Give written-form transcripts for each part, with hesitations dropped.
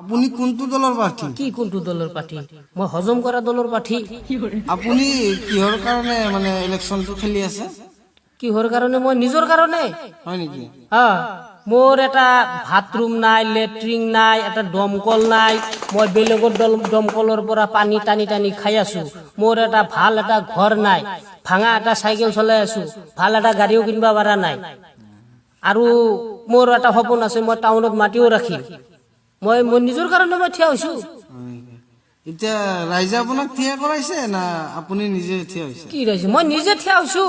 আপুনি কোনটো দলৰ প্ৰাৰ্থী? কি কোনটো দলৰ পাৰ্টি? মই হজম কৰা দলৰ পাৰ্টি। আপুনি কিহৰ কাৰণে মানে ইলেকশ্যনটো খেলি আছে? কিহৰ কাৰণে? মই নিজৰ কাৰণে। হয় নেকি? মোৰ এটা বাথৰুম নাই, লেট্ৰিন নাই, এটা দমকল নাই। মই বেলেগৰ দমকলৰ পৰা পানী টানি টানি খাই আছো। মোৰ এটা ভাল এটা ঘৰ নাই, ভাঙা এটা চাইকেল চলাই আছো, ভাল এটা গাড়ীও কিনিব পৰা নাই। আৰু মোৰ এটা সপোন আছে, মই টাউনত মাটিও ৰাখিম। মই নিজৰ কাৰণে মই থিয় হৈছো। এতিয়া ৰাইজে আপোনাক থিয় কৰাইছে না আপুনি নিজে থিয় হৈছে? কি ৰাইজে? মই নিজে থিয় হৈছো।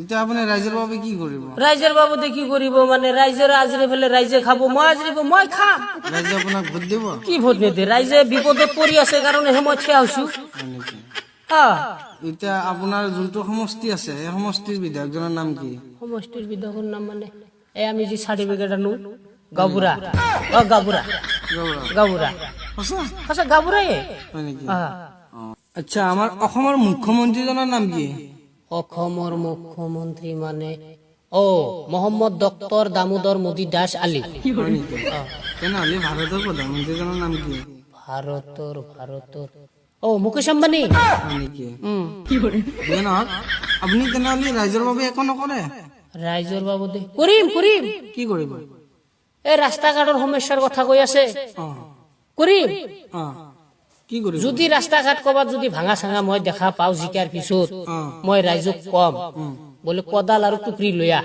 এতিয়া আপুনি ৰাইজৰ বাবে কি কৰিব? ৰাইজৰ বাবদে কি কৰিব মানে? ৰাইজৰ আজৰি ফেলে ৰাইজে খাব, মই আজৰিব মই খাম। ৰাইজে আপোনাক ভোট দিব? কি ভোট নিদিয়ে? ৰাইজে বিপদত পৰি আছে কাৰণেহে মই থিয় হৈছো। হয় নেকি? হ্যাঁ। এতিয়া আপোনাৰ যোনটো সমষ্টি আছে সেই সমষ্টিৰ বিধায়কজনৰ নাম কি? সমষ্টিৰ বিধায়কৰ নাম মানে এই আমি যে চাৰ্টিফিকেট আনো গাঁওবুঢ়া। গাঁওবুঢ়া গাঁওবুঢ়া সঁচা? সঁচা গাঁওবুঢ়াই। হয় নেকি? আচ্ছা, আমাৰ অসমৰ মুখ্যমন্ত্ৰীজনৰ নাম কি? অসমৰ মুখ্যমন্ত্ৰী মানে মহম্মদ ডক্টৰ দামোদৰ মোদী দাস আলী। হয় নেকি? তেনেহ'লে ভাৰতৰ প্ৰধানমন্ত্ৰীজনৰ নাম কি? ভাৰতৰ মুকেশ আম্বানী। হয় নেকি? যিয়ে নহওক, আপুনি তেনেহ'লে ৰাইজৰ বাবে একো নকৰে? ৰাইজৰ বাবদে কৰিম। কি কৰিব? এই ৰাস্তা ঘাটৰ সমস্যাৰ কথা কৈ আছে, কৰিম। কি কৰিব? যদি ৰাস্তা ঘাট ক'বাত যদি ভাঙা চাঙা মই দেখা পাওঁ জিকাৰ পিছত, মই ৰাইজক কম বোলে কদাল আৰু টুকৰি লৈ আহ,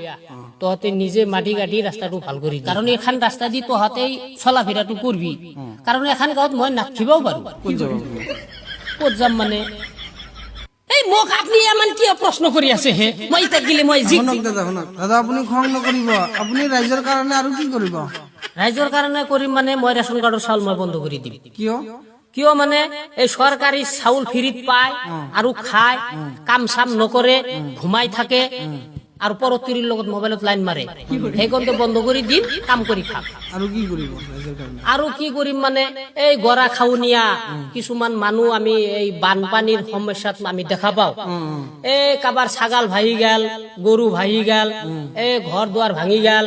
তহঁতে নিজে মাটি কাটি ৰাস্তাটো ভাল কৰি দে। কাৰণ এখন ৰাস্তা দি তহঁতেই চলা ফিৰাটো কৰবি। কাৰণ এখন গাঁৱত মই নাথিবও পাৰো। ক'ত যাব আপুনি? ক'ত যাম মানে? এই মোক আপুনি ইমান কিয় প্ৰশ্ন কৰি আছে হে? মই ইতা গিলে মই শুনক দাদা, আপুনি খং নকৰিব। আপুনি ৰাইজৰ কাৰণে আৰু কি কৰিব? ৰাইজৰ কাৰণে কৰিম মানে মই ৰেচন কাৰ্ডৰ চাউল মই বন্ধ কৰি দিম। কিয় মানে এই চৰকাৰী চাউল ফ্ৰীত পায় আৰু খায়, কাম চাম নকৰে, ঘুমাই থাকে আৰু পৰতিৰ লগত মোবাইলত লাইন মাৰে। সেইকণটো বন্ধ কৰি দিম, কাম কৰি খাম। আৰু কি কৰিব ৰাইজৰ কাৰণে? আৰু কি কৰিম মানে এই গৰা খাউনীয়া কিছুমান মানুহ আমি এই বানপানীৰ সমস্যাত আমি দেখা পাওঁ। এই কাবাৰ ছাগাল ভাঙি গেল, গৰু ভাঙি গেল, এই ঘৰ দুৱাৰ ভাঙি গেল।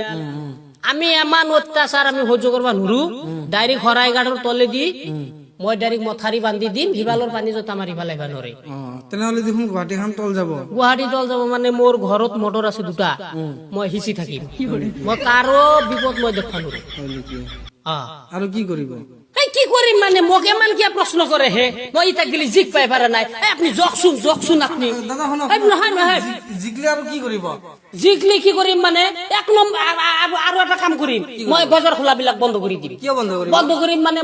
আমি ইমান অত্যাচাৰ আমি সহ্য কৰিব নোৱাৰো। ডাইৰেক্ট শৰাইঘাটৰ তলেদি মই ডাইৰেক্ট মথাৰি বান্ধি দিম, সিফালৰ পানী যত আমাৰ ইফালে আহিব নোৱাৰে। তেনেহ'লে দেখোন গুৱাহাটীখন তল যাব। গুৱাহাটী তল যাব মানে মোৰ ঘৰত মটৰ আছে দুটা, মই সিঁচি থাকিম। মই কাৰো বিপদ মই দেখা নোৱাৰো। আৰু কি কৰিব? কি কৰিম মানে? মোক ইমান কিয় প্ৰশ্ন কৰে হে? মই ইতাক গেলি জিক পাই পাৰা নাই। আপুনি জকচোন আপুনি। দাদা শুনক, নহয় জিকলে আৰু কি কৰিব? জিকলি কি কৰিম মানে এক নম্বৰ আৰু এটা কাম কৰিম, মই বজাৰ খোলাবিলাক বন্ধ কৰি দিম। কিয় বন্ধ কৰিব? বন্ধ কৰিম মানে